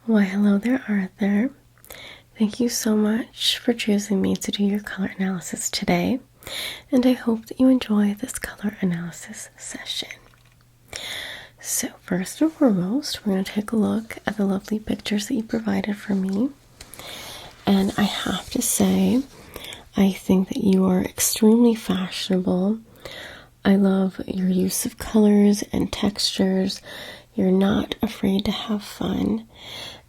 Why, hello there, Arthur. Thank you so much for choosing me to do your color analysis today, and I hope that you enjoy this color analysis session. So, first and foremost, we're going to take a look at the lovely pictures that you provided for me. And I have to say, I think that you are extremely fashionable. I love your use of colors and textures. You're not afraid to have fun.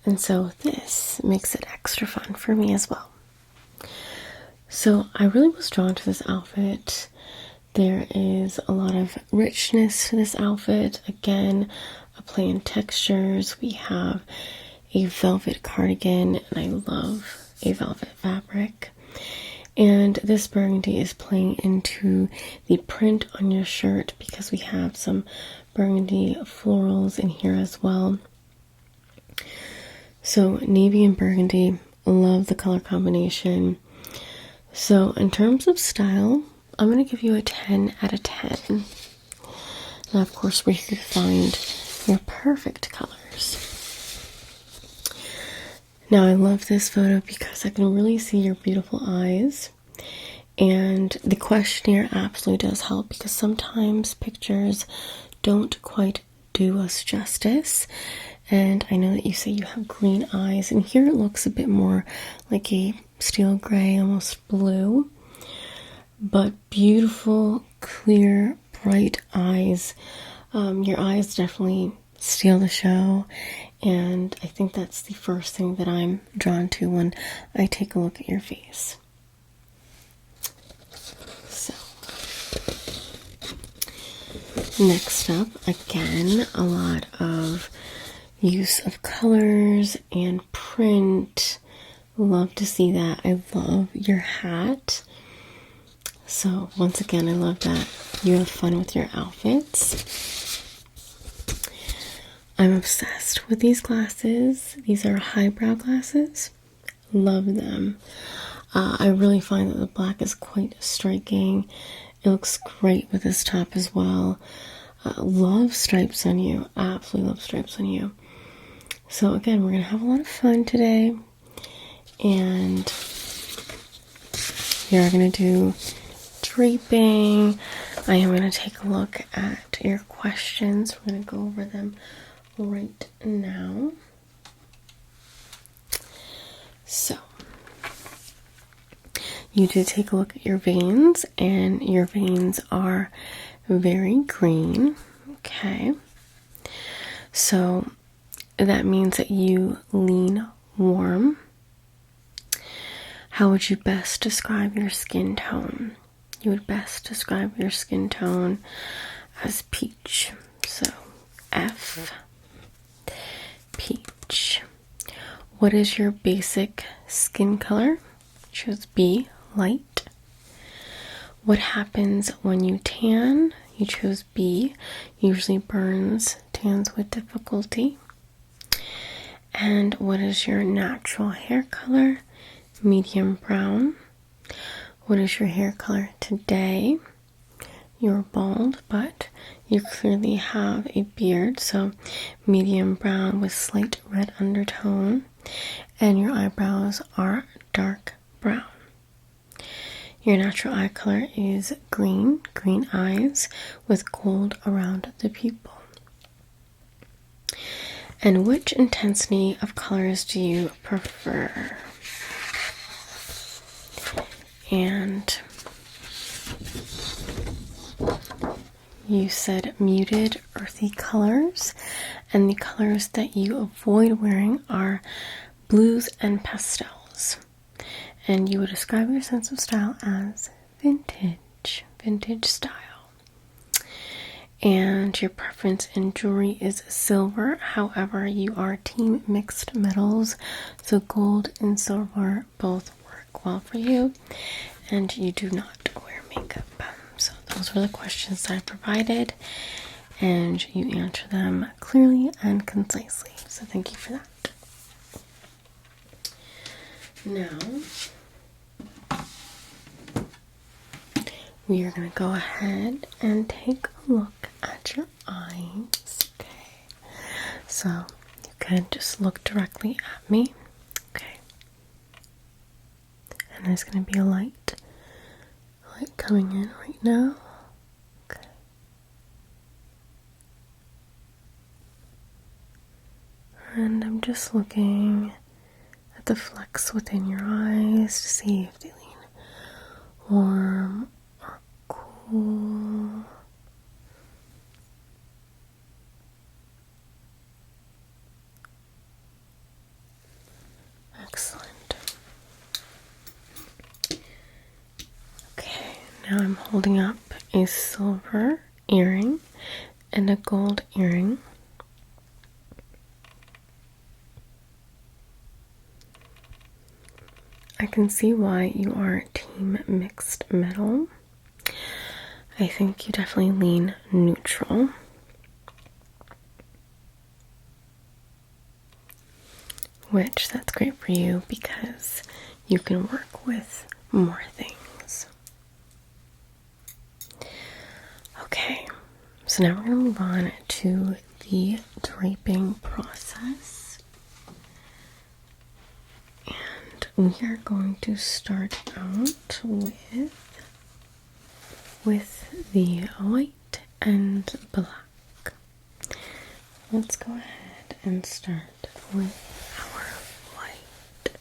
And so this makes it extra fun for me as well. So I really was drawn to this outfit. There is a lot of richness to this outfit. Again, a play in textures. We have a velvet cardigan, and I love a velvet fabric. And this burgundy is playing into the print on your shirt because we have some burgundy florals in here as well. So navy and burgundy, love the color combination. So in terms of style, I'm going to give you a 10 out of 10. Now, of course, we're here to find your perfect colors. Now, I love this photo because I can really see your beautiful eyes. And the questionnaire absolutely does help because sometimes pictures don't quite do us justice. And I know that you say you have green eyes, and here it looks a bit more like a steel gray, almost blue. But beautiful, clear, bright eyes. Your eyes definitely steal the show, and I think that's the first thing that I'm drawn to when I take a look at your face. So, next up, again, a lot of use of colors and print. Love to see that. I love your hat. So once again, I love that you have fun with your outfits. I'm obsessed with these glasses. These are highbrow glasses. Love them. I really find that the black is quite striking. It looks great with this top as well. Love stripes on you. Absolutely love stripes on you. So again, we're going to have a lot of fun today, and we are going to do draping. I am going to take a look at your questions. We're going to go over them right now. So, you did take a look at your veins, and your veins are very green. Okay. So, that means that you lean warm. How would you best describe your skin tone? You would best describe your skin tone as peach. So, F, peach. What is your basic skin color? Choose B, light. What happens when you tan? You chose B, usually burns, tans with difficulty. And what is your natural hair color? Medium brown. What is your hair color today? You're bald, but you clearly have a beard, so medium brown with slight red undertone. And your eyebrows are dark brown. Your natural eye color is green, green eyes with gold around the pupil. And which intensity of colors do you prefer? And you said muted, earthy colors, and the colors that you avoid wearing are blues and pastels. And you would describe your sense of style as vintage style. And your preference in jewelry is silver. However, you are team mixed metals, so gold and silver both work well for you. And you do not wear makeup. So those were the questions that I provided, and you answer them clearly and concisely. So thank you for that. Now, we are going to go ahead and take a look at your eyes. Okay, so you Good. Just look directly at me. Okay. And there's going to be a light coming in right now. Okay. And I'm just looking at the flecks within your eyes to see if they lean warm or cool. Excellent. Okay, now I'm holding up a silver earring and a gold earring. I can see why you are team mixed metal. I think you definitely lean neutral. Which, that's great for you because you can work with more things. Okay, so now we're going to move on to the draping process. And we are going to start out with the white and black. Let's go ahead and start with our white.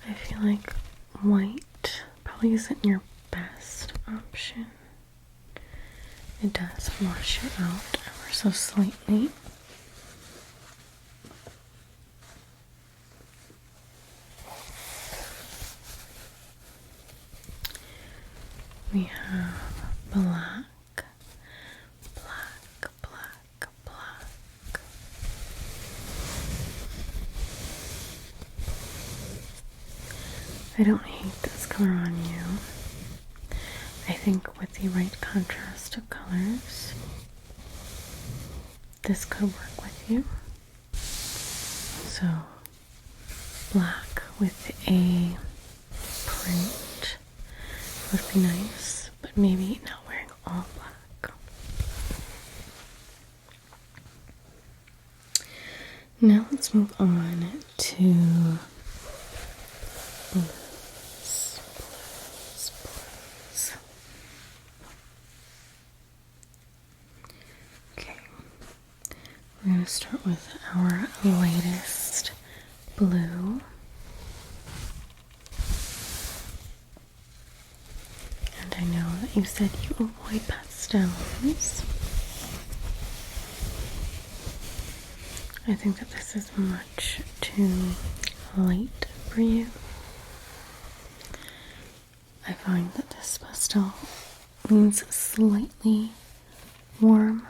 I feel like white probably isn't your best option. It does wash you out ever so slightly. We have black. I don't hate this color on you. I think with the right contrast of colors, this could work with you. So, black with a print would be nice, but maybe not wearing all black. Now let's move on to blues. Okay, we're going to start with our lightest blue. And I know that you said you avoid pastels. I think that this is much too light for you. I find that this pastel leans slightly warm.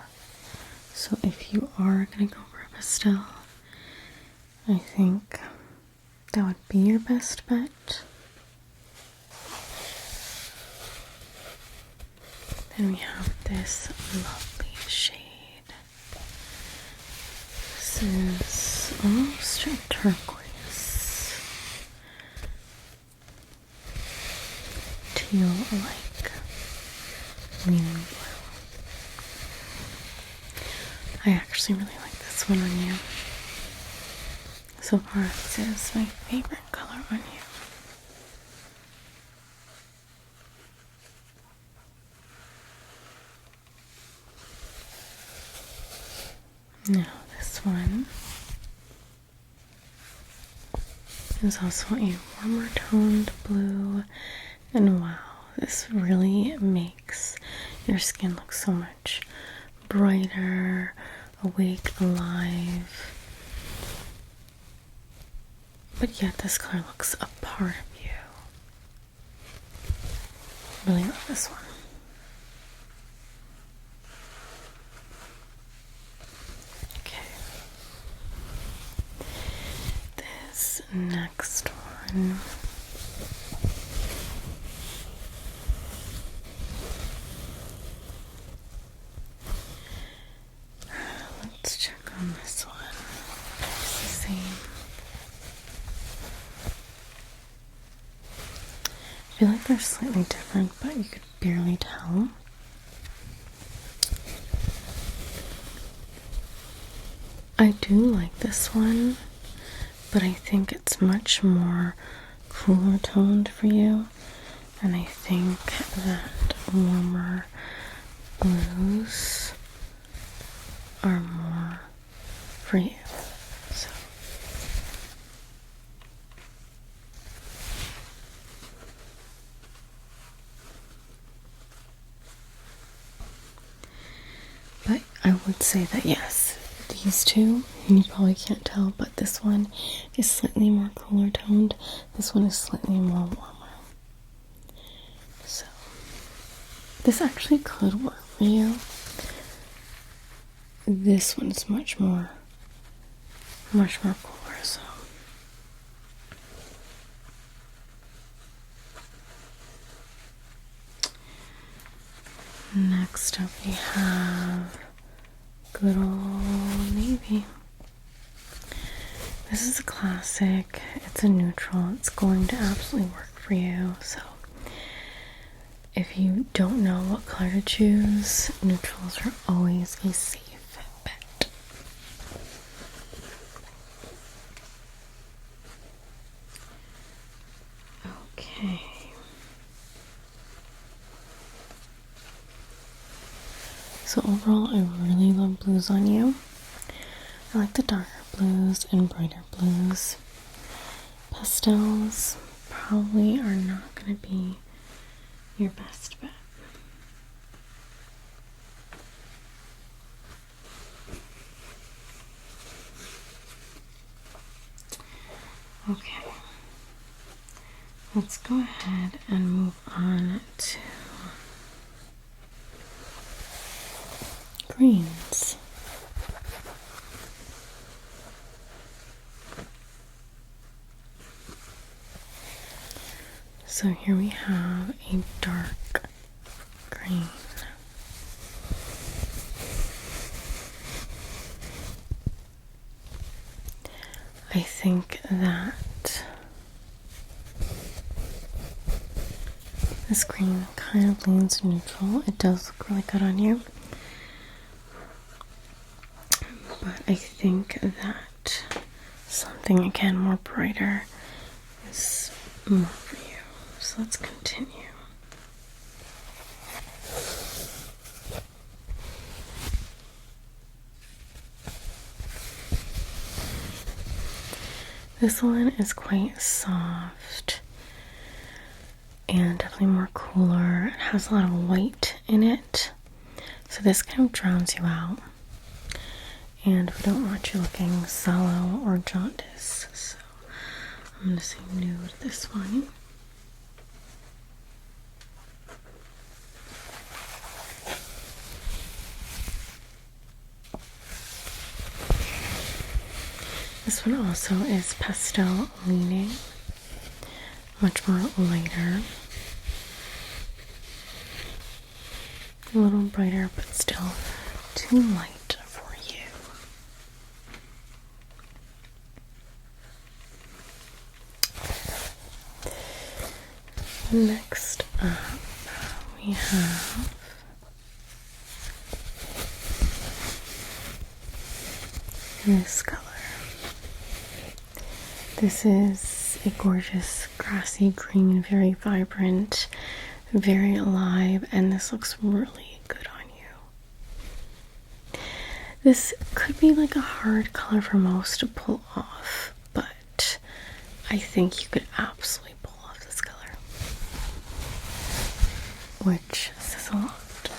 So if you are going to go for a pastel, I think that would be your best bet. Then we have this lovely shade. This is almost a turquoise, teal-like leaning blue. I actually really like this one on you. So far, this is my favorite color on you. Now this one is also a warmer toned blue, and wow, this really makes your skin look so much brighter, awake, alive. But yet this color looks a part of you. Really love this one. Next one. Let's check on this one. It's the same. feel like they're slightly different, but you could barely tell. I do like this one, but I think it's much more cooler toned for you, and I think that warmer blues are more for you. So but I would say that yes, these two, and you probably can't tell, but this one is slightly more cooler toned. This one is slightly more warmer. So this actually could work for you. This one's much more cooler, so. Next up we have good old navy. This is a classic. It's a neutral. It's going to absolutely work for you. So if you don't know what color to choose, neutrals are always a safe bet. Okay. So overall, I really love blues on you. I like the darker blues and brighter blues. Pastels probably are not going to be your best bet. Okay. Let's go ahead and move on to greens. So here we have a dark green. I think that this green kind of leans neutral. It does look really good on you. But I think that something, again, more brighter is more for you. So let's continue. This one is quite soft and definitely more cooler. It has a lot of white in it, so this kind of drowns you out. And we don't want you looking sallow or jaundice, so I'm going to say nude this one. This one also is pastel leaning, much more lighter, a little brighter, but still too light for you. Next up, we have this color. This is a gorgeous grassy green, very vibrant, very alive, and this looks really good on you. This could be like a hard color for most to pull off, but I think you could absolutely pull off this color, which says a lot.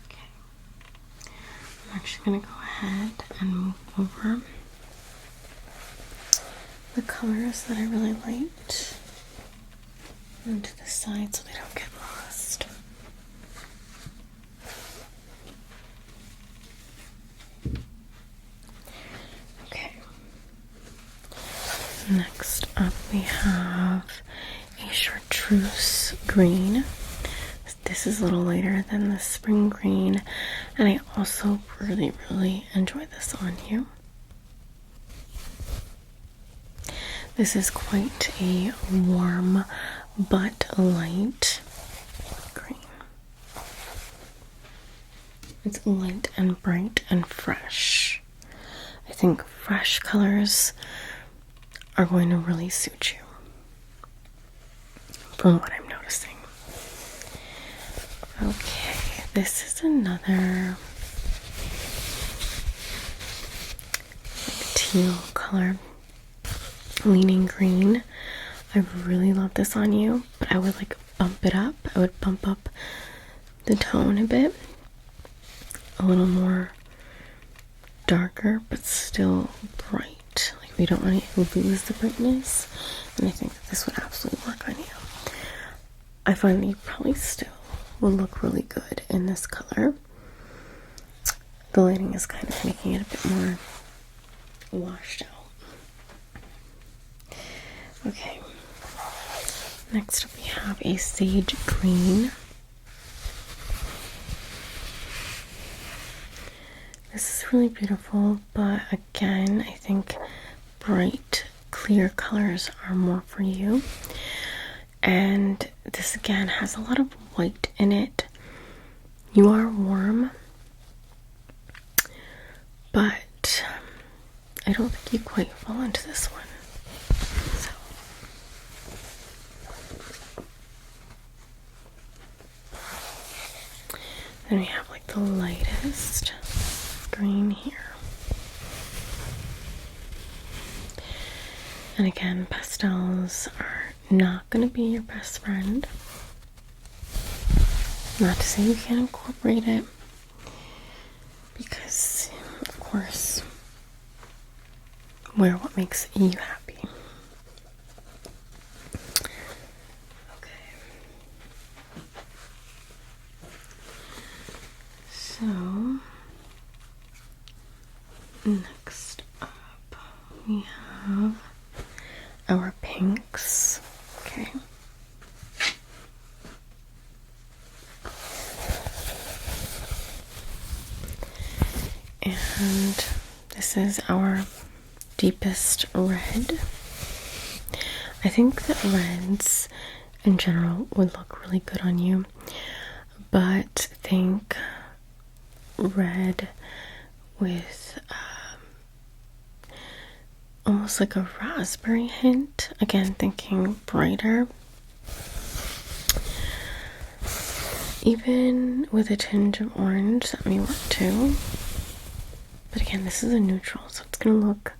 Okay, I'm actually going to go ahead and move over the colors that I really liked onto the side so they don't get lost. Okay. Next up we have a chartreuse green. This is a little lighter than the spring green, and I also really enjoy this on you. This is quite a warm but light green. It's light and bright and fresh. I think fresh colors are going to really suit you, from what I'm noticing. Okay, this is another teal color, leaning green. I really love this on you, but I would like bump it up. I would bump up the tone a bit, a little more darker, but still bright. Like, we don't want to lose the brightness, and I think that this would absolutely work on you. I find that you probably still will look really good in this color. The lighting is kind of making it a bit more washed out. Okay, next up we have a sage green. This is really beautiful, but again, I think bright, clear colors are more for you. And this again has a lot of white in it. You are warm, but I don't think you quite fall into this one. So, then we have like the lightest green here. And again, pastels are not going to be your best friend. Not to say you can't incorporate it, because of course, wear what makes you happy. Okay. So, next up, we have our pinks. Okay. And this is our deepest red. I think that reds in general would look really good on you, but think red with almost like a raspberry hint. Again, thinking brighter. Even with a tinge of orange, that may work too. But again, this is a neutral, so it's gonna look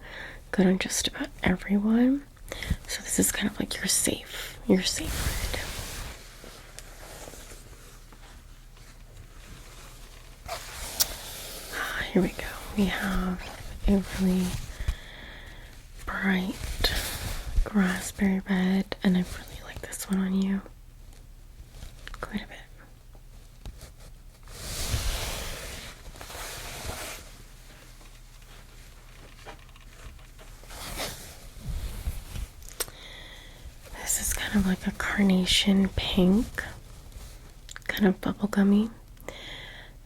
good on just about everyone. So this is kind of like your safe red. Here we go. We have a really bright raspberry red, and I really like this one on you quite a bit. This is kind of like a carnation pink, kind of bubblegummy.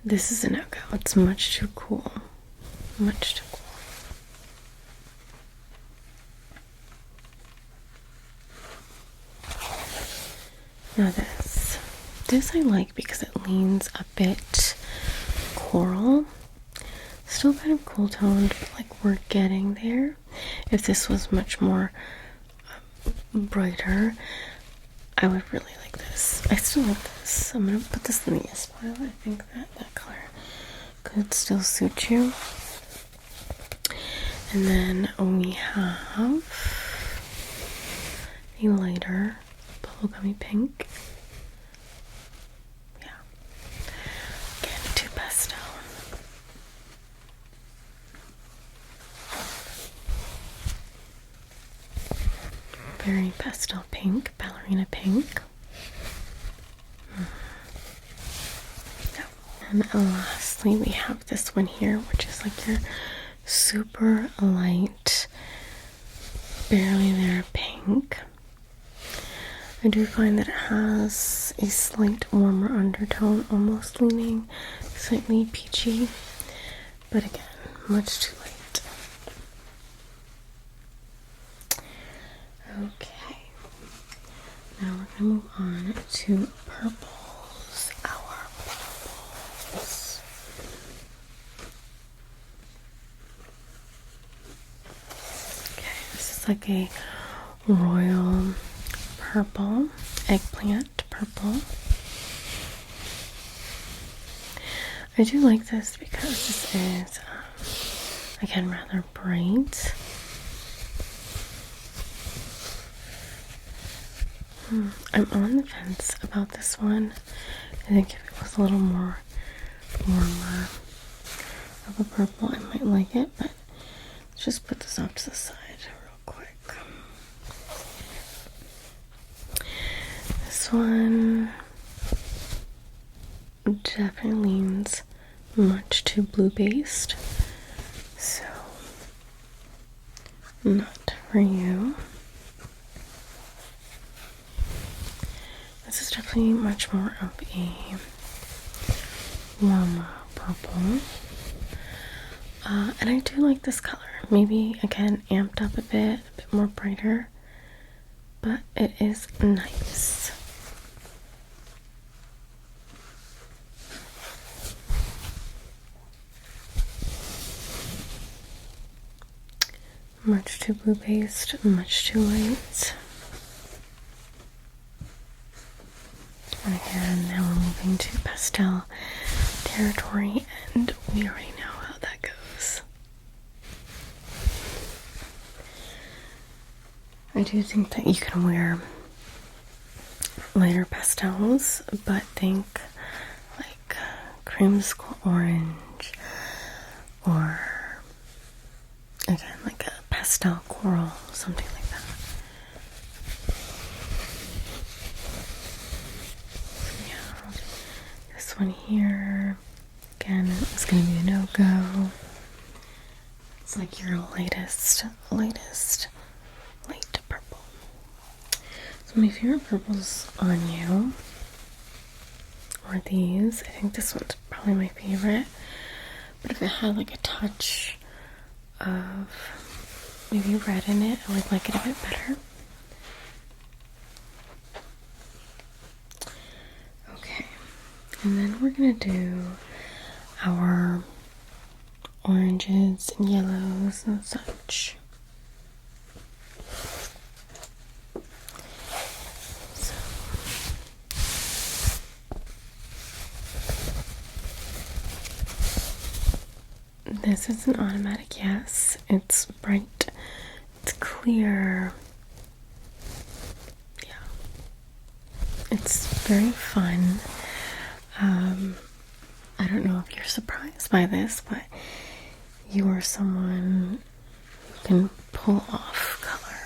This is a no-go. It's much too cool. Much too cool. Now this I like because it leans a bit coral. Still kind of cool toned, but like we're getting there. If this was much more brighter, I would really like this. I still like this. I'm gonna put this in the yes pile. I think that color could still suit you. And then we have a lighter bubblegummy pink. Yeah. Again, too pastel. Very pastel pink, ballerina pink. And lastly, we have this one here, which is like your super light, barely there pink. I do find that it has a slight warmer undertone, almost leaning slightly peachy, but again, much too light. gonna move on to purples. Our purples. Okay, this is like a royal purple, eggplant purple. I do like this because this is, again, rather bright. I'm on the fence about this one. I think if it was a little more warmer of a purple, I might like it, but let's just put this off to the side real quick. This one definitely leans much too blue based, so not for you. This is definitely much more of a warmer purple, and I do like this color. Maybe again amped up a bit more brighter, but it is nice. Much too blue based, much too light. And again, now we're moving to pastel territory, and we already know how that goes. I do think that you can wear lighter pastels, but think like creamsicle orange, or again, like a pastel coral, something like that. Yeah, this one here, again, is going to be a no-go. It's like your latest light purple. So my favorite purples on you are these. I think this one's probably my favorite, but if it had like a touch of maybe red in it, I would like it a bit better. Okay, and then we're gonna do our oranges and yellows and such. So this is an automatic yes. It's bright, it's clear. Yeah, it's very fun. I don't know if you're surprised by this, but you are someone who can pull off color.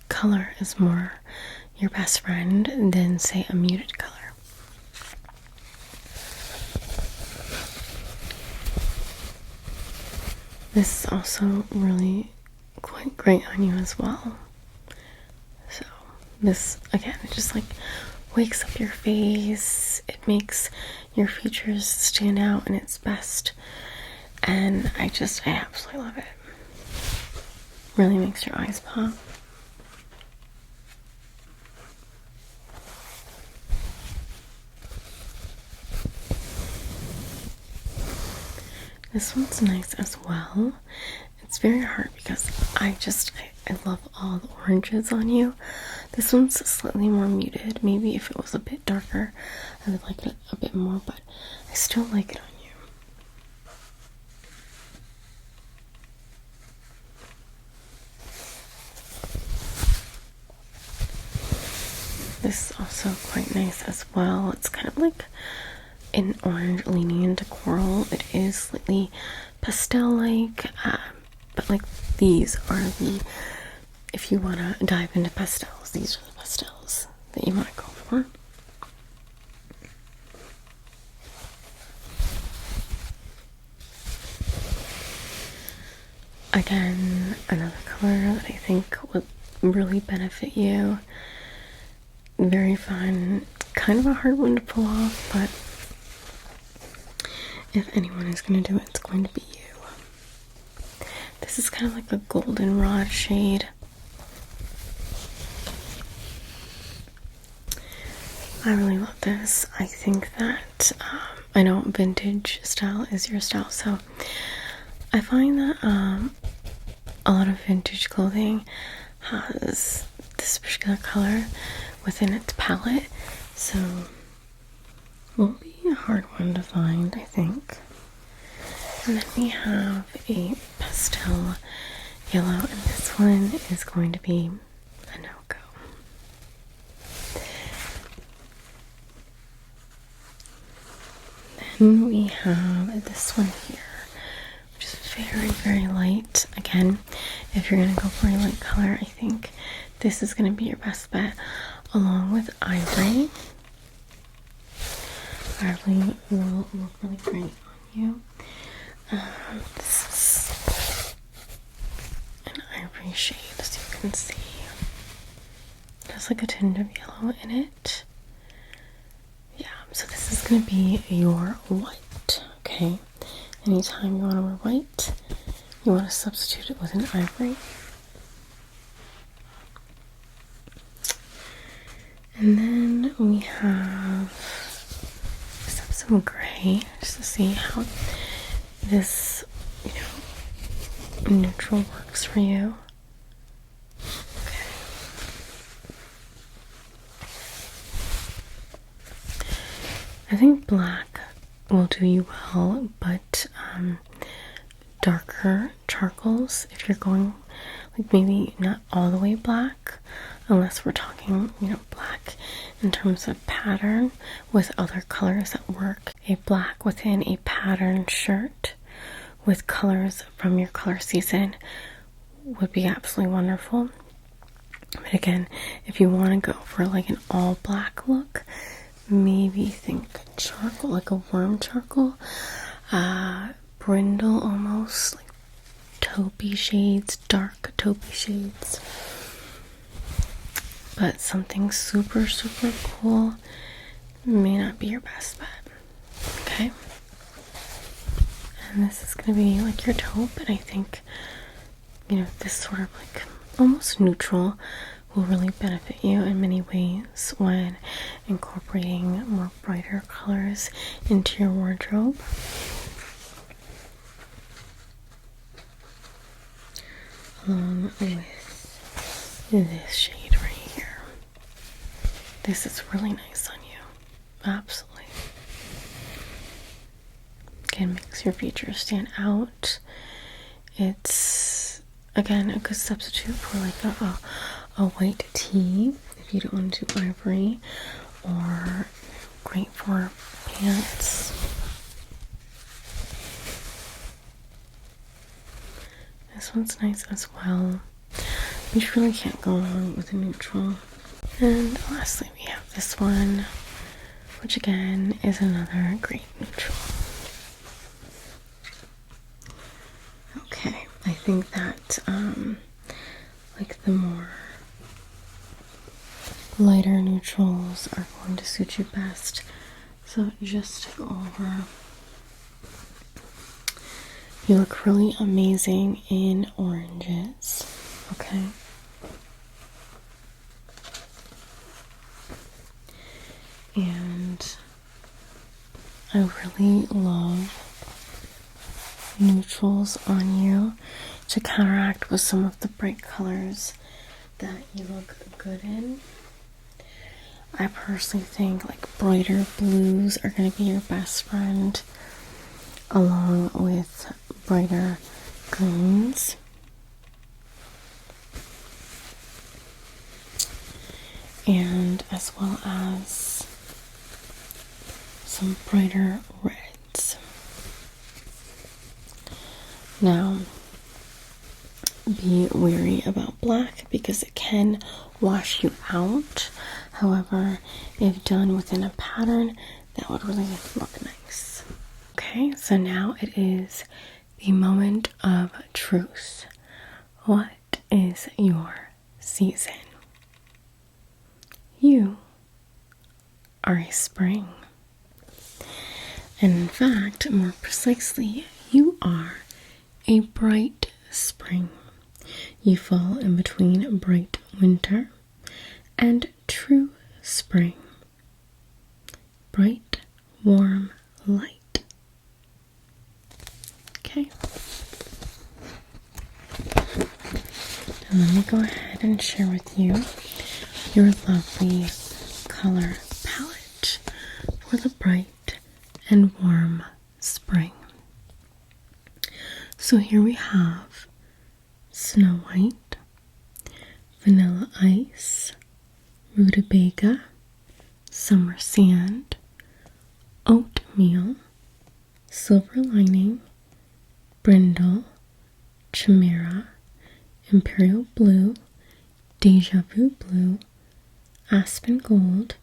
Color is more your best friend than, say, a muted color. This is also really quite great on you as well. So this, again, it just like wakes up your face. It makes your features stand out in its best. And I absolutely love it. Really makes your eyes pop. This one's nice as well. It's very hard because I love all the oranges on you. This one's slightly more muted. Maybe if it was a bit darker, I would like it a bit more, but I still like it on you. This is also quite nice as well. It's kind of like an orange leaning into coral. It is slightly pastel-like, but like these are if you want to dive into pastels, these are the pastels that you might go for. Again, another color that I think would really benefit you. Very fun, kind of a hard one to pull off, but if anyone is going to do it, it's going to be you. This is kind of like a goldenrod shade. I really love this. I think that I know vintage style is your style, so I find that a lot of vintage clothing has this particular color within its palette, so it will be a hard one to find, I think. And then we have a pastel yellow, and this one is going to be a no-go. Then we have this one here, which is very, very light. Again, if you're going to go for a light color, I think this is going to be your best bet, along with ivory. Ivory will look really great on you. This is an ivory shade, as you can see. It has like a tinge of yellow in it. Yeah, so this is going to be your white, okay? Anytime you want to wear white, you want to substitute it with an ivory. And then we have some gray, just to see how this, neutral works for you. Okay. I think black will do you well, but darker charcoals, if you're going like maybe not all the way black, unless we're talking, black in terms of pattern with other colors that work. A black within a pattern shirt with colors from your color season would be absolutely wonderful. But again, if you want to go for like an all black look, maybe think charcoal, like a warm charcoal, brindle almost, like taupey shades, dark taupey shades. But something super, super cool may not be your best bet. Okay? And this is going to be like your taupe, and I think, this sort of like almost neutral will really benefit you in many ways when incorporating more brighter colors into your wardrobe. Along with this shade right here. This is really nice on you. Absolutely. Again, makes your features stand out. It's, again, a good substitute for like a white tee if you don't want to do ivory, or great for pants. This one's nice as well. You really can't go wrong with a neutral. And lastly, we have this one, which again is another great neutral. Okay, I think that like the more lighter neutrals are going to suit you best. So just to go over, you look really amazing in oranges, okay? And I really love neutrals on you to counteract with some of the bright colors that you look good in. I personally think like brighter blues are going to be your best friend, along with brighter greens. And as well as some brighter reds. Now, be wary about black because it can wash you out. However, if done within a pattern, that would really look nice. Okay, so now it is the moment of truth. What is your season? You are a spring. And in fact, more precisely, you are a bright spring. You fall in between bright winter and true spring. bright, warm light. Okay. And let me go ahead and share with you your lovely color palette for the bright and warm spring. So here we have Snow White, Vanilla Ice, Rutabaga, Summer Sand, Oatmeal, Silver Lining, Brindle, Chimera, Imperial Blue, Deja Vu Blue, Aspen Gold,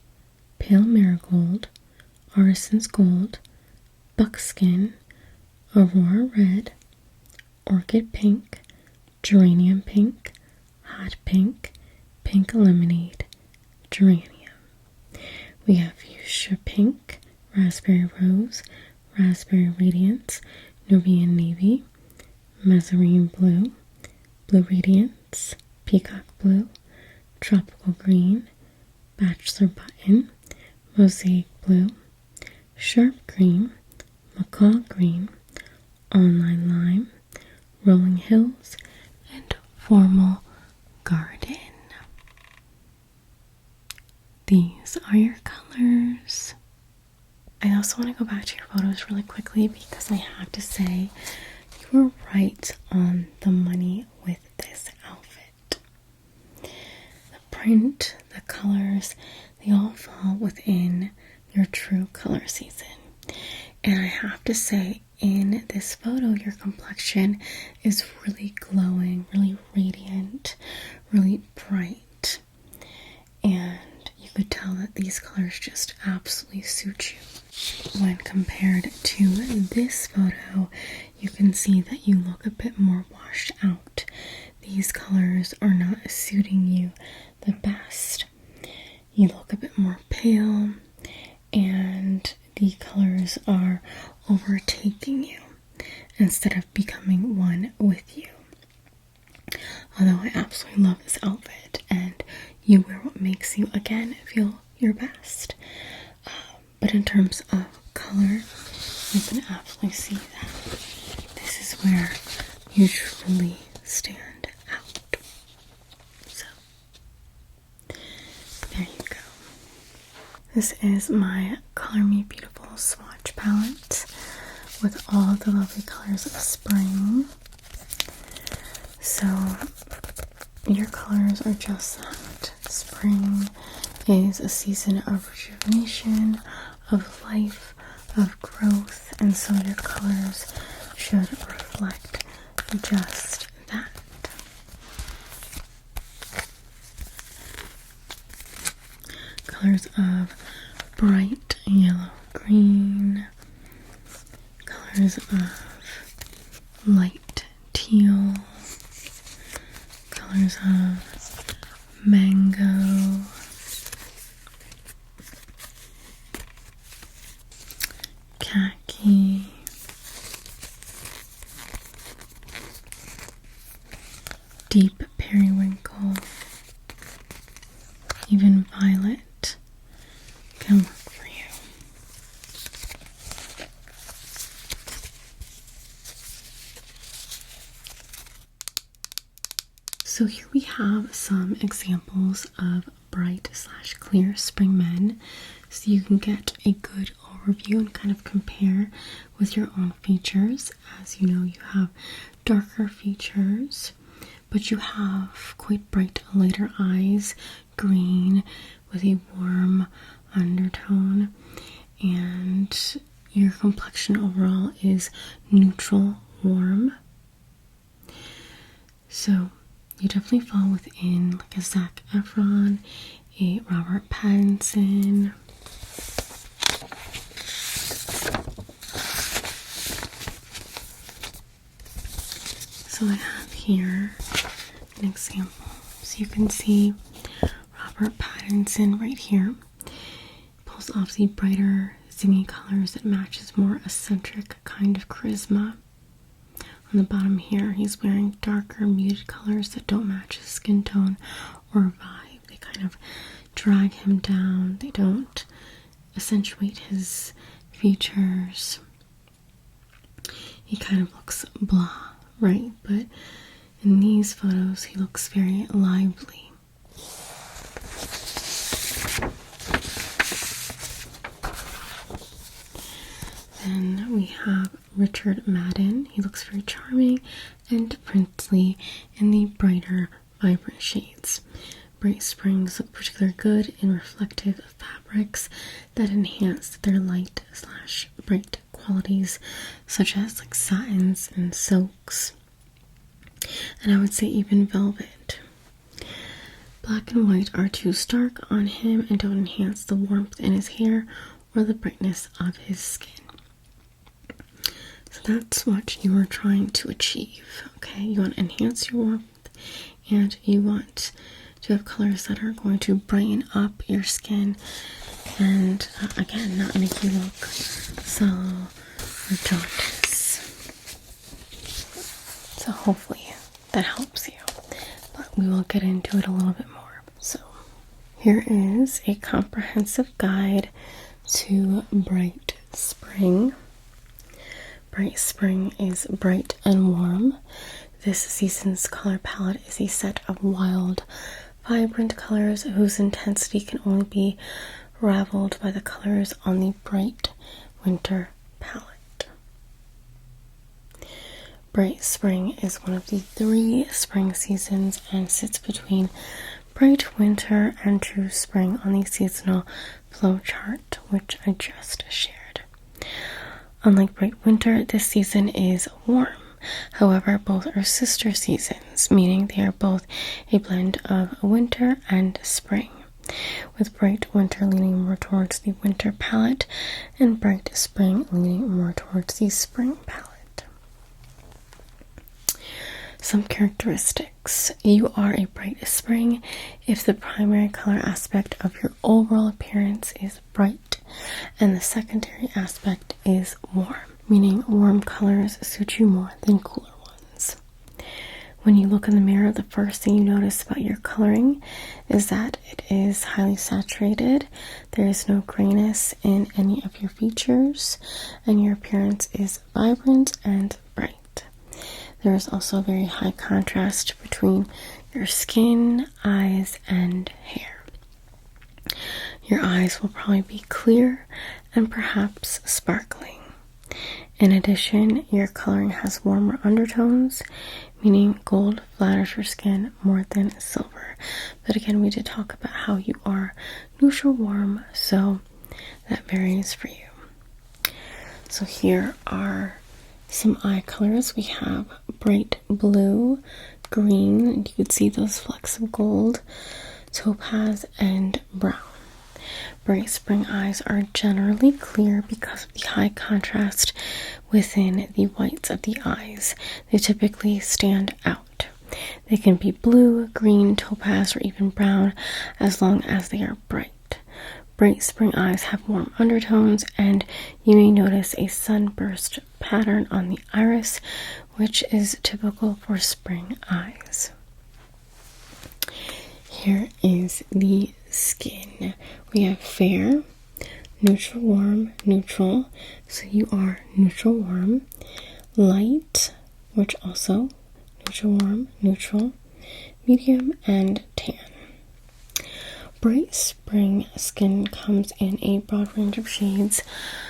Pale Marigold, Artisan's Gold, Buckskin, Aurora Red, Orchid Pink, Geranium Pink, Hot Pink, Pink Lemonade, Geranium. We have Fuchsia Pink, Raspberry Rose, Raspberry Radiance, Nubian Navy, Mazarine Blue, Blue Radiance, Peacock Blue, Tropical Green, Bachelor Button, Mosaic Blue, Sharp Green, Macaw Green, Online Lime, Rolling Hills, and Formal Garden. These are your colors. I also want to go back to your photos really quickly because I have to say you were right on the money with this outfit. The print, the colors, they all fall within your true color season. And I have to say, in this photo, your complexion is really glowing, really radiant, really bright. And you could tell that these colors just absolutely suit you. When compared to this photo, you can see that you look a bit more washed out. These colors are not suiting you the best. You look a bit more pale, and the colors are overtaking you instead of becoming one with you. Although I absolutely love this outfit, and you wear what makes you, again, feel your best. But in terms of color, you can absolutely see that this is where you truly stand out. So, there you go. This is my Color Me Beautiful swatch palette with all the lovely colors of spring. So, your colors are just that. Spring is a season of rejuvenation, of life, of growth, and so your colors should reflect just that. Colors of bright yellow green, colors of light teal, colors of mango, khaki, deep periwinkle, even violet can work for you. So here we have some examples of bright/clear spring men, so you can get a good overview and kind of compare with your own features. As you know, you have darker features, but you have quite bright, lighter eyes, green with a warm undertone, and your complexion overall is neutral, warm. So you definitely fall within like a Zac Efron, a Robert Pattinson. So I have here an example. So you can see Robert Pattinson right here. Pulls off the brighter, zingy colors that matches more eccentric kind of charisma. On the bottom here, he's wearing darker, muted colors that don't match his skin tone or vibe. They kind of drag him down. They don't accentuate his features. He kind of looks blah, right? But in these photos, he looks very lively. Then we have Richard Madden. He looks very charming and princely in the brighter, vibrant shades. Bright springs look particularly good in reflective fabrics that enhance their light/bright qualities, such as like satins and silks, and I would say even velvet. Black and white are too stark on him and don't enhance the warmth in his hair or the brightness of his skin. So that's what you are trying to achieve, okay? You want to enhance your warmth, and you want to have colors that are going to brighten up your skin and, again, not make you look sallow or jaundiced. So hopefully that helps you, but we will get into it a little bit more. So here is a comprehensive guide to bright spring. Bright spring is bright and warm. This season's color palette is a set of wild, vibrant colors whose intensity can only be raveled by the colors on the bright winter palette. Bright spring is one of the 3 spring seasons and sits between bright winter and true spring on the seasonal flow chart, which I just shared. Unlike bright winter, this season is warm. However, both are sister seasons, meaning they are both a blend of winter and spring, with bright winter leaning more towards the winter palette and bright spring leaning more towards the spring palette. Some characteristics. You are a bright spring if the primary color aspect of your overall appearance is bright and the secondary aspect is warm, meaning warm colors suit you more than cooler ones. When you look in the mirror, the first thing you notice about your coloring is that it is highly saturated. There is no grayness in any of your features, and your appearance is vibrant and bright. There is also a very high contrast between your skin, eyes, and hair. Your eyes will probably be clear and perhaps sparkling. In addition, your coloring has warmer undertones, meaning gold flatters your skin more than silver. But again, we did talk about how you are neutral warm, so that varies for you. So here are some eye colors. We have bright blue, green, and you can see those flecks of gold, topaz, and brown. Bright spring eyes are generally clear because of the high contrast within the whites of the eyes. They typically stand out. They can be blue, green, topaz, or even brown as long as they are bright. Bright spring eyes have warm undertones, and you may notice a sunburst pattern on the iris, which is typical for spring eyes. Here is the skin. We have fair, neutral warm, neutral, so you are neutral warm, light, which also neutral warm, neutral, medium, and tan. Bright spring skin comes in a broad range of shades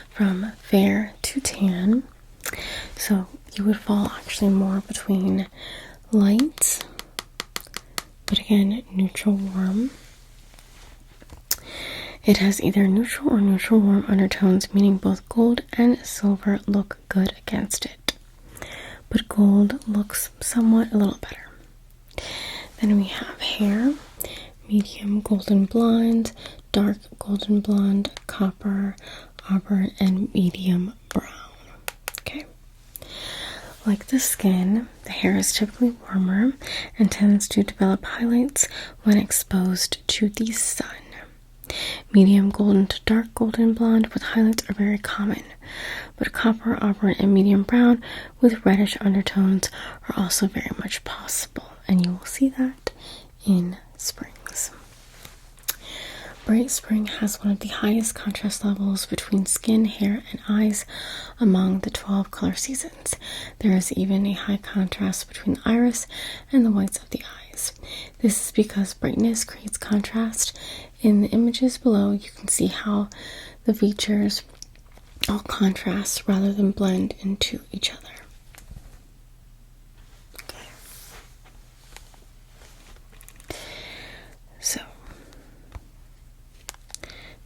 from fair to tan, so you would fall actually more between light, but again, neutral warm. It has either neutral or neutral warm undertones, meaning both gold and silver look good against it. But gold looks somewhat a little better. Then we have hair, medium golden blonde, dark golden blonde, copper, auburn, and medium brown. Okay. Like the skin, the hair is typically warmer and tends to develop highlights when exposed to the sun. Medium golden to dark golden blonde with highlights are very common, but copper, auburn, and medium brown with reddish undertones are also very much possible, and you will see that in springs. Bright Spring has one of the highest contrast levels between skin, hair, and eyes among the 12 color seasons. There is even a high contrast between the iris and the whites of the eyes. This is because brightness creates contrast. In the images below, you can see how the features all contrast rather than blend into each other. Okay. So,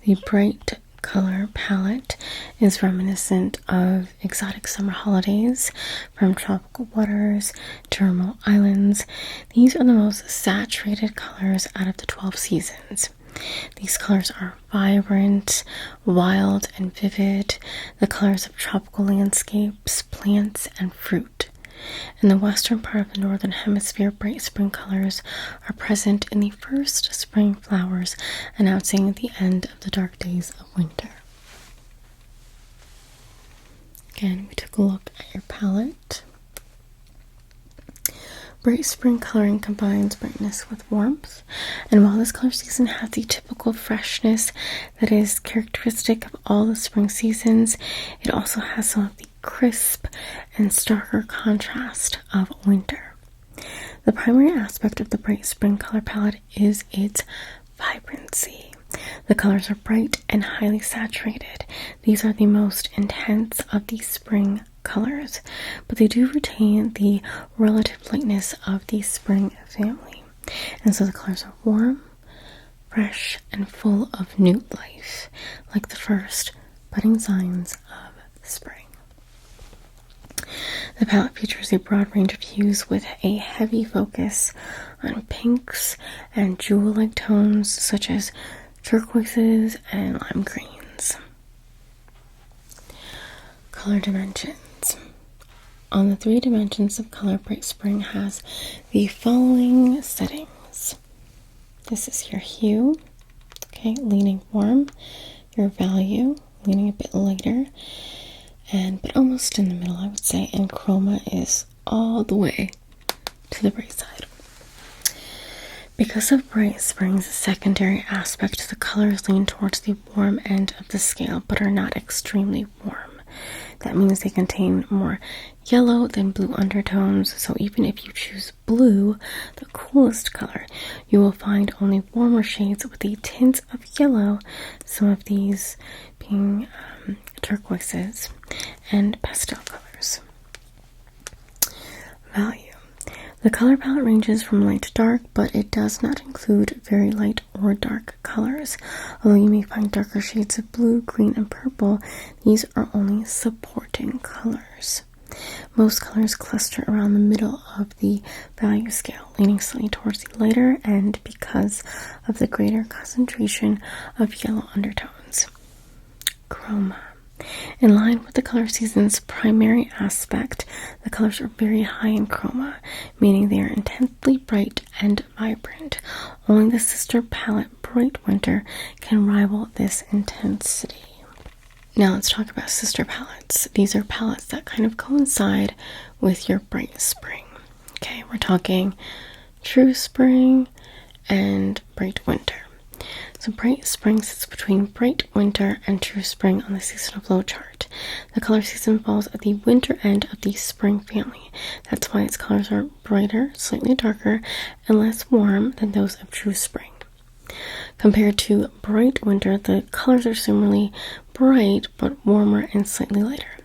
the bright color palette is reminiscent of exotic summer holidays, from tropical waters to remote islands. These are the most saturated colors out of the 12 seasons. These colors are vibrant, wild, and vivid, the colors of tropical landscapes, plants, and fruit. In the western part of the northern hemisphere, bright spring colors are present in the first spring flowers, announcing the end of the dark days of winter. Again, we took a look at your palette. Bright spring coloring combines brightness with warmth, and while this color season has the typical freshness that is characteristic of all the spring seasons, it also has some of the crisp and starker contrast of winter. The primary aspect of the bright spring color palette is its vibrancy. The colors are bright and highly saturated. These are the most intense of the spring colors, but they do retain the relative lightness of the spring family. And so the colors are warm, fresh, and full of new life, like the first budding signs of spring. The palette features a broad range of hues with a heavy focus on pinks and jewel-like tones such as turquoises and lime greens. Color dimensions. On the 3 dimensions of color, Bright Spring has the following settings. This is your hue, okay, leaning warm, your value, leaning a bit lighter, but almost in the middle, I would say, and chroma is all the way to the bright side. Because of Bright Spring's secondary aspect, the colors lean towards the warm end of the scale, but are not extremely warm. That means they contain more yellow than blue undertones, so even if you choose blue, the coolest color, you will find only warmer shades with the tints of yellow, some of these being turquoises and pastel colors. Value. The color palette ranges from light to dark, but it does not include very light or dark colors. Although you may find darker shades of blue, green, and purple, these are only supporting colors. Most colors cluster around the middle of the value scale, leaning slightly towards the lighter end because of the greater concentration of yellow undertones. Chroma. In line with the color season's primary aspect, the colors are very high in chroma, meaning they are intensely bright and vibrant. Only the sister palette, Bright Winter, can rival this intensity. Now let's talk about sister palettes. These are palettes that kind of coincide with your Bright Spring. Okay, we're talking True Spring and Bright Winter. So Bright Spring sits between Bright Winter and True Spring on the seasonal flow chart. The color season falls at the winter end of the spring family. That's why its colors are brighter, slightly darker, and less warm than those of True Spring. Compared to Bright Winter, the colors are similarly bright but warmer and slightly lighter.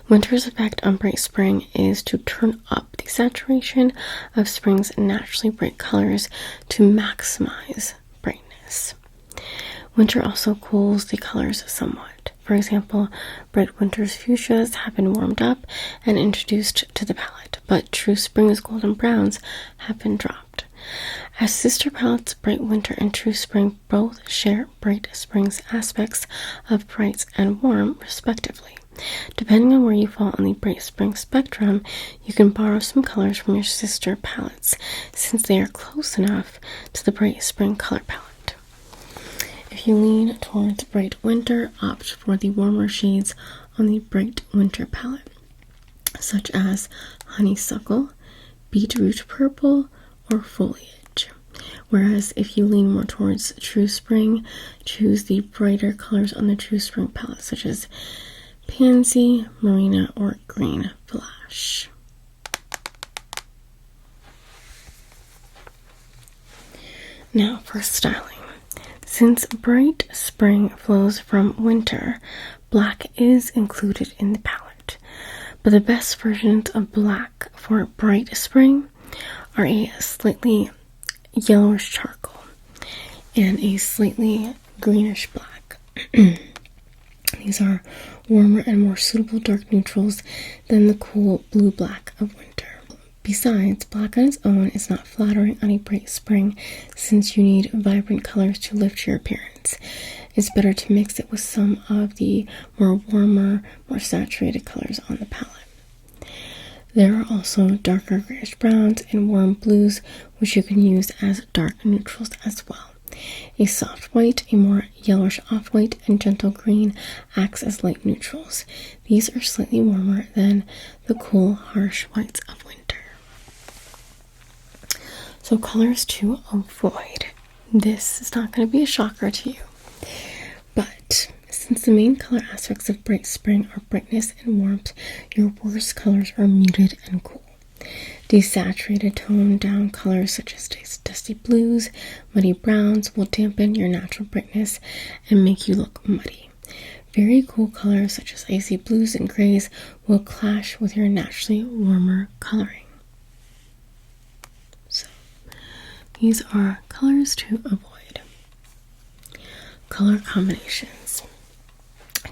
Winter's effect on Bright Spring is to turn up the saturation of spring's naturally bright colors to maximize brightness. Winter also cools the colors somewhat. For example, Bright Winter's fuchsias have been warmed up and introduced to the palette, but True Spring's golden browns have been dropped. As sister palettes, Bright Winter and True Spring both share Bright Spring's aspects of bright and warm, respectively. Depending on where you fall on the Bright Spring spectrum, you can borrow some colors from your sister palettes, since they are close enough to the Bright Spring color palette. If you lean towards Bright Winter, opt for the warmer shades on the Bright Winter palette, such as honeysuckle, beetroot purple, or foliage. Whereas if you lean more towards True Spring, choose the brighter colors on the True Spring palette, such as Pansy, Marina, or Green Flash. Now for styling. Since bright spring flows from winter, black is included in the palette. But the best versions of black for bright spring are a slightly yellowish charcoal and a slightly greenish black. These are warmer and more suitable dark neutrals than the cool blue-black of winter. Besides, black on its own is not flattering on a bright spring since you need vibrant colors to lift your appearance. It's better to mix it with some of the more warmer, more saturated colors on the palette. There are also darker grayish browns and warm blues, which you can use as dark neutrals as well. A soft white, a more yellowish off-white, and gentle green acts as light neutrals. These are slightly warmer than the cool, harsh whites of winter. So colors to avoid. This is not going to be a shocker to you. But since the main color aspects of bright spring are brightness and warmth, your worst colors are muted and cool. Desaturated toned down colors such as dusty blues, muddy browns will dampen your natural brightness and make you look muddy. Very cool colors such as icy blues and grays will clash with your naturally warmer coloring. So these are colors to avoid. Color combinations.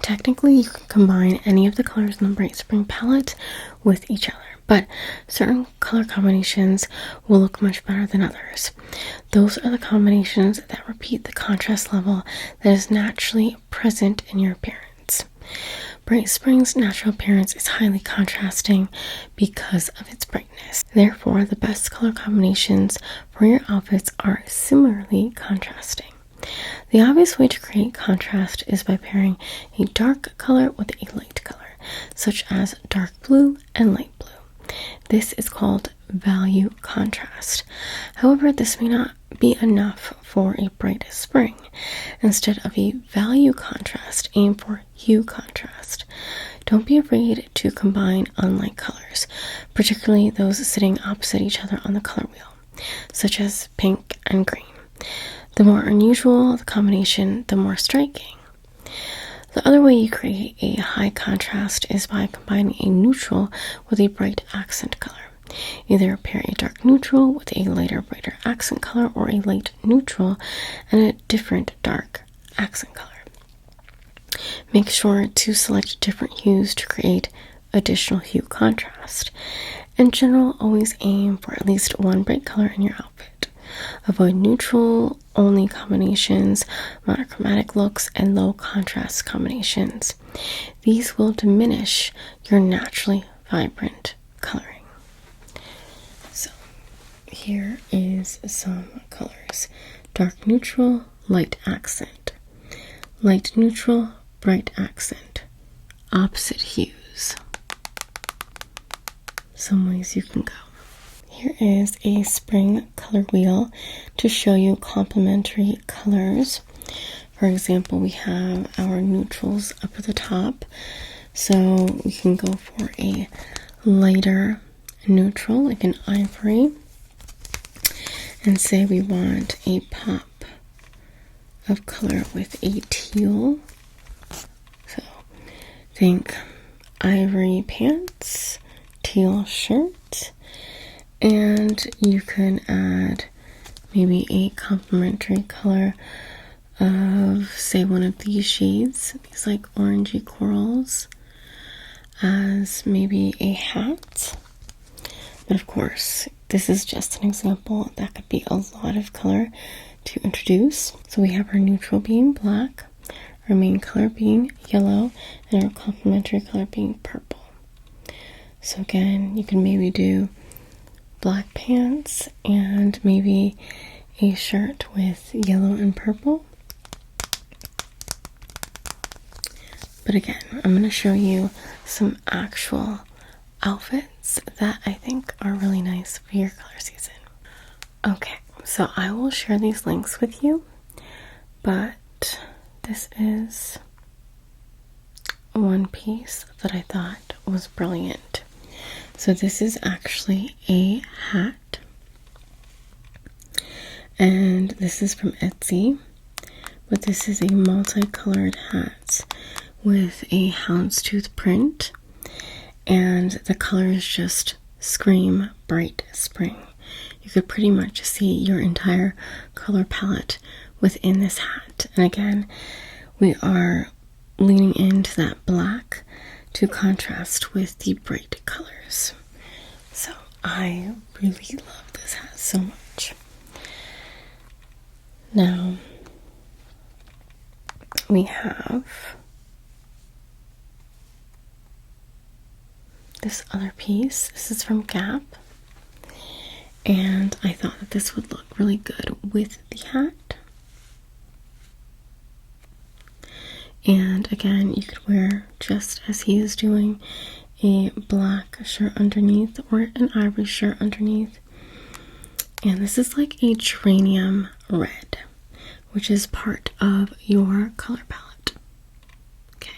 Technically, you can combine any of the colors in the Bright Spring palette with each other, but certain color combinations will look much better than others. Those are the combinations that repeat the contrast level that is naturally present in your appearance. Bright Spring's natural appearance is highly contrasting because of its brightness. Therefore, the best color combinations for your outfits are similarly contrasting. The obvious way to create contrast is by pairing a dark color with a light color, such as dark blue and light blue. This is called value contrast. However, this may not be enough for a bright spring. Instead of a value contrast, aim for hue contrast. Don't be afraid to combine unlike colors, particularly those sitting opposite each other on the color wheel, such as pink and green. The more unusual the combination, the more striking. The other way you create a high contrast is by combining a neutral with a bright accent color. Either pair a dark neutral with a lighter, brighter accent color, or a light neutral and a different dark accent color. Make sure to select different hues to create additional hue contrast. In general, always aim for at least one bright color in your outfit. Avoid neutral-only combinations, monochromatic looks, and low contrast combinations. These will diminish your naturally vibrant coloring. So, here is some colors. Dark neutral, light accent. Light neutral, bright accent. Opposite hues. Some ways you can go. Here is a spring color wheel to show you complementary colors. For example, we have our neutrals up at the top. So we can go for a lighter neutral, like an ivory. And say we want a pop of color with a teal. So think ivory pants, teal shirt. And you can add maybe a complementary color of, say, one of these shades, these like orangey corals, as maybe a hat. But of course, this is just an example. That could be a lot of color to introduce. So we have our neutral being black, our main color being yellow, and our complementary color being purple. So again, you can maybe do black pants and maybe a shirt with yellow and purple. But again, I'm going to show you some actual outfits that I think are really nice for your color season. Okay, So I will share these links with you, but this is one piece that I thought was brilliant. So this is actually a hat, and this is from Etsy, but this is a multicolored hat with a houndstooth print, and the colors just scream bright spring. You could pretty much see your entire color palette within this hat. And again, we are leaning into that black to contrast with the bright colors. So I really love this hat so much. Now we have this other piece. This is from Gap, and I thought that this would look really good with the hat. And again, you could wear, just as he is doing, a black shirt underneath or an ivory shirt underneath. And this is like a geranium red, which is part of your color palette. Okay.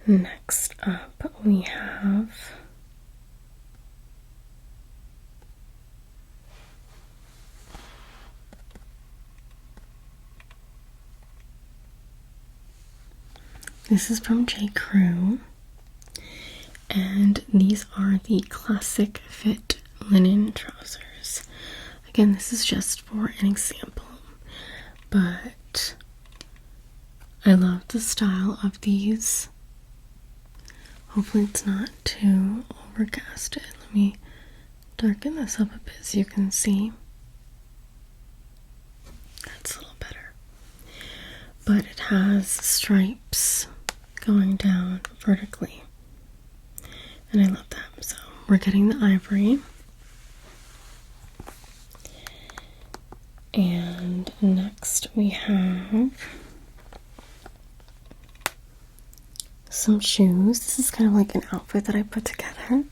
Next up, we have this is from J. Crew, and these are the classic fit linen trousers. Again, this is just for an example, but I love the style of these. Hopefully it's not too overcasted. Let me darken this up a bit so you can see. That's a little better. But it has stripes going down vertically, and I love that. So we're getting the ivory, and next we have some shoes. This is kind of like an outfit that I put together.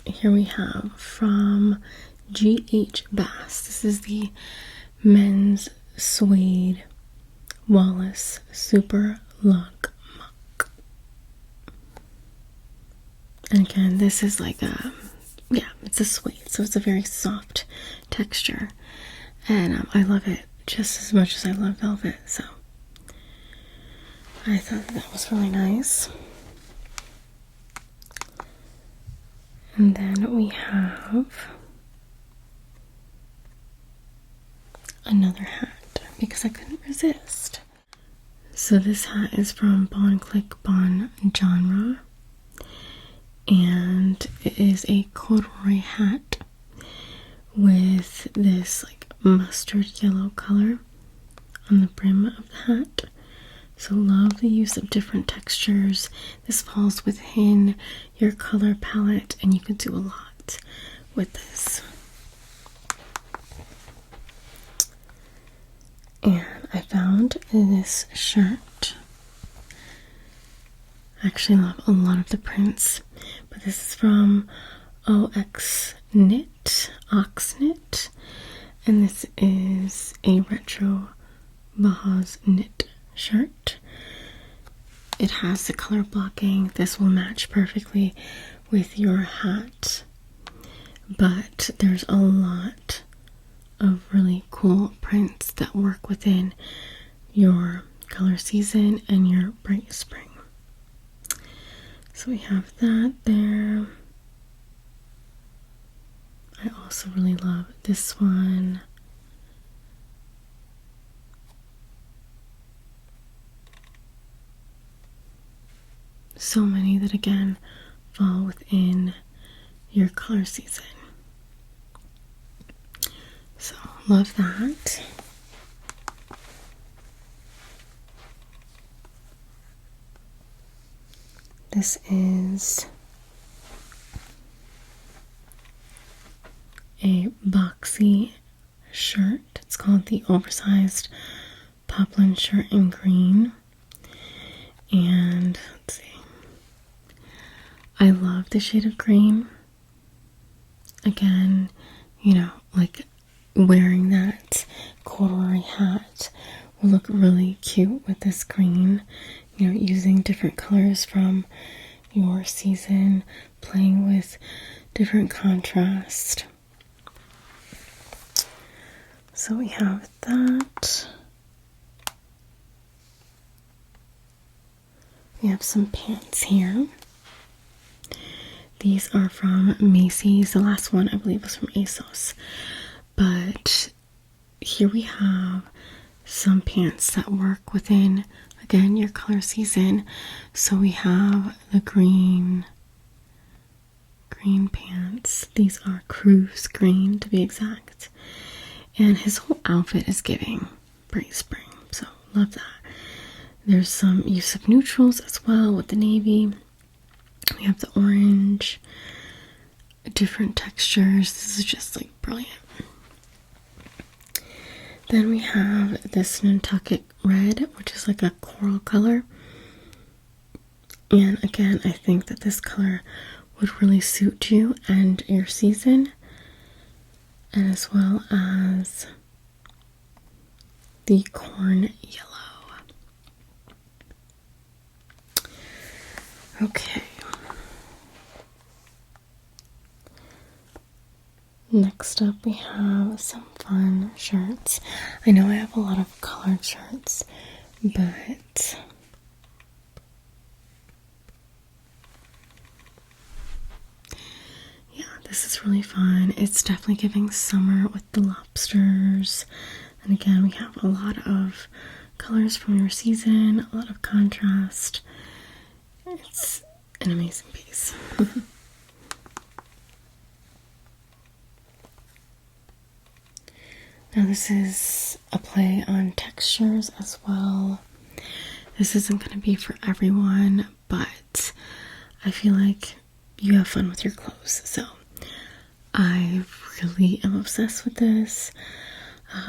Here we have from G.H. Bass. This is the men's suede Wallace Super Lug Muck. And again, this is like a, yeah, it's a suede, so it's a very soft texture. And I love it just as much as I love velvet, so I thought that was really nice. And then we have another hat because I couldn't resist. So this hat is from Bon Click Bon Genre, and it is a corduroy hat with this like mustard yellow color on the brim of the hat. So love the use of different textures. This falls within your color palette, and you can do a lot with this. And I found this shirt. I actually love a lot of the prints, but this is from Ox Knit, and this is a retro Baha's knit shirt. It has the color blocking. This will match perfectly with your hat, but there's a lot of really cool prints that work within your color season and your bright spring. So we have that there. I also really love this one. So many that again fall within your color season. So love that. This is a boxy shirt. It's called the oversized poplin shirt in green. And let's see. I love the shade of green. Again, you know, like wearing that corduroy hat will look really cute with this green. You know, using different colors from your season, playing with different contrast. So we have that. We have some pants here. These are from Macy's. The last one I believe was from ASOS. But here we have some pants that work within, again, your color season. So we have the green pants. These are cruise green to be exact. And his whole outfit is giving bright spring. So love that. There's some use of neutrals as well with the navy. We have the orange, different textures. This is just like brilliant. Then we have this Nantucket red, which is like a coral color. And again, I think that this color would really suit you and your season, and as well as the corn yellow. Okay. Next up, we have some fun shirts. I know I have a lot of colored shirts, but yeah, this is really fun. It's definitely giving summer with the lobsters. And again, we have a lot of colors from your season, a lot of contrast. It's an amazing piece. Now this is a play on textures as well. This isn't going to be for everyone, but I feel like you have fun with your clothes. So I really am obsessed with this.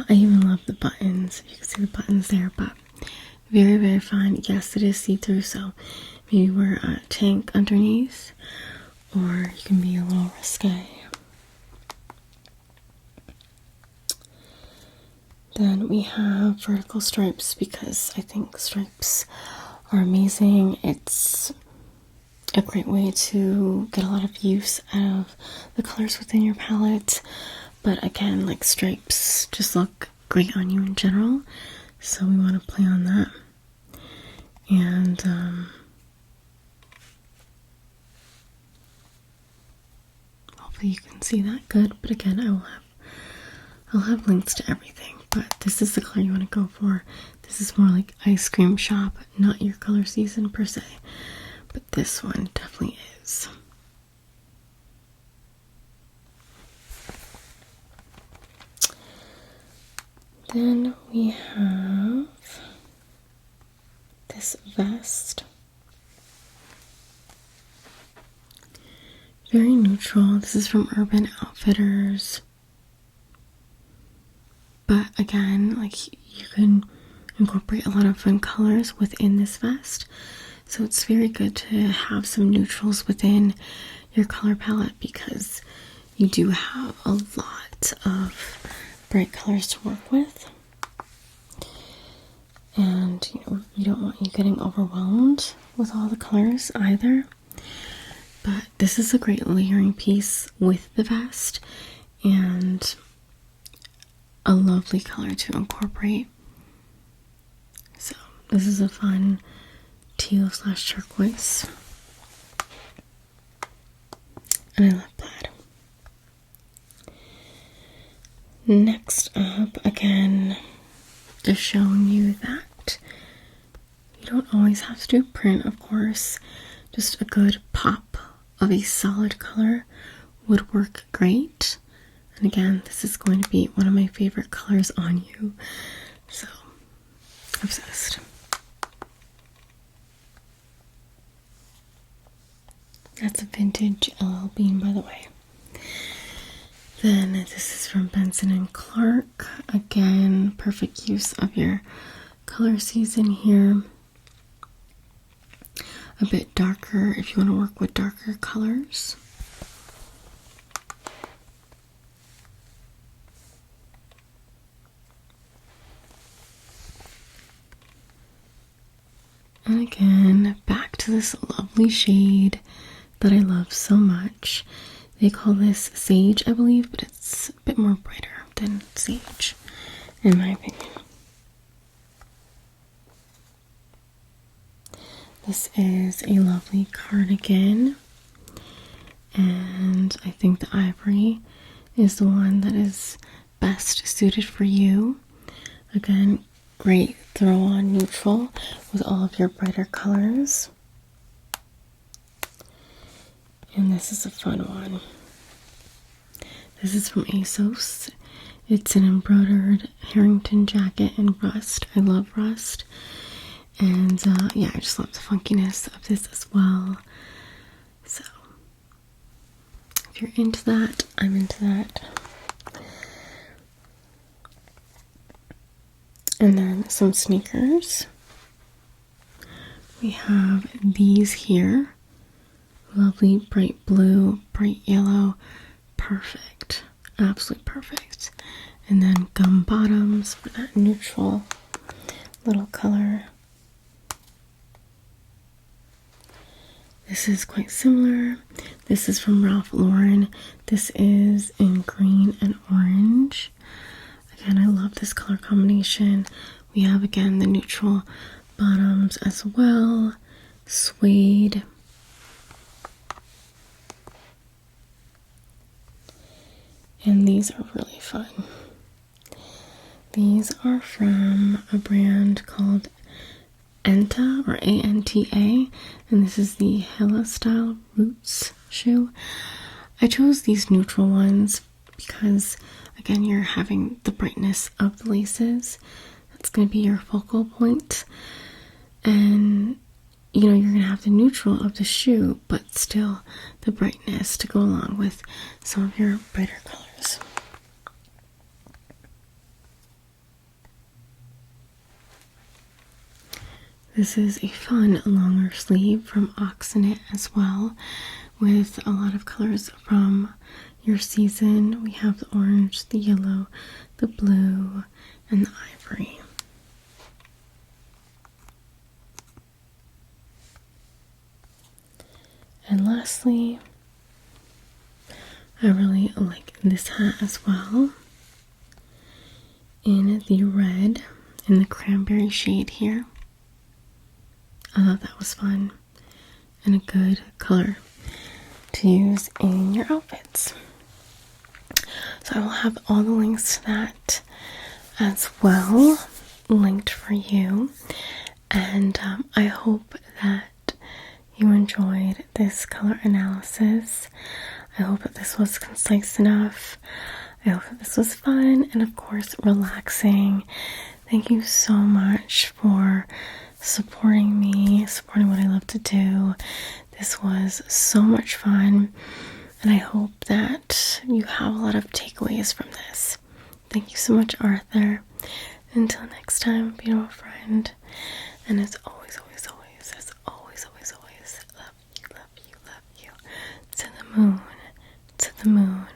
I even love the buttons. You can see the buttons there, but very, very fun. Yes, it is see-through, so maybe wear a tank underneath, or you can be a little risque. Then we have vertical stripes because I think stripes are amazing. It's a great way to get a lot of use out of the colors within your palette. But again, like stripes just look great on you in general. So we want to play on that. And hopefully you can see that good. But again, I'll have links to everything. But this is the color you want to go for. This is more like ice cream shop, not your color season per se. But this one definitely is. Then we have this vest. Very neutral. This is from Urban Outfitters. But again, like you can incorporate a lot of fun colors within this vest. So it's very good to have some neutrals within your color palette because you do have a lot of bright colors to work with. And you know, we don't want you getting overwhelmed with all the colors either. But this is a great layering piece with the vest and a lovely color to incorporate. So this is a fun teal / turquoise. And I love plaid. Next up, again, just showing you that you don't always have to do print, of course. Just a good pop of a solid color would work great. And again, this is going to be one of my favorite colors on you. So, obsessed. That's a vintage LL Bean, by the way. Then this is from Benson & Clark. Again, perfect use of your color season here. a bit darker if you want to work with darker colors. And again, back to this lovely shade that I love so much. They call this sage, I believe, but it's a bit more brighter than sage, in my opinion. This is a lovely cardigan, and I think the ivory is the one that is best suited for you. Again, great throw on neutral with all of your brighter colors. And this is a fun one. This is from ASOS. It's an embroidered Harrington jacket in rust. I love rust. And yeah, I just love the funkiness of this as well. So, if you're into that, I'm into that. And then some sneakers. We have these here. Lovely bright blue, bright yellow. Perfect. Absolutely perfect. And then gum bottoms for that neutral little color. This is quite similar. This is from Ralph Lauren. This is in green and orange. Again, I love this color combination. We have, again, the neutral bottoms as well. Suede. And these are really fun. These are from a brand called Anta, or ANTA, and this is the Hella Style Roots shoe. I chose these neutral ones because, again, you're having the brightness of the laces. That's going to be your focal point. And, you know, you're going to have the neutral of the shoe, but still the brightness to go along with some of your brighter colors. This is a fun longer sleeve from Oxenit as well, with a lot of colors from your season. We have the orange, the yellow, the blue, and the ivory. And lastly, I really like this hat as well, in the red, in the cranberry shade here. I thought that was fun and a good color to use in your outfits. So I will have all the links to that as well linked for you. And I hope that you enjoyed this color analysis. I hope that this was concise enough. I hope that this was fun and, of course, relaxing. Thank you so much for supporting me, supporting what I love to do. This was so much fun, and I hope that you have a lot of takeaways from this. Thank you so much, Arthur. Until next time, beautiful friend. And as always, love you, love you, love you. To the moon,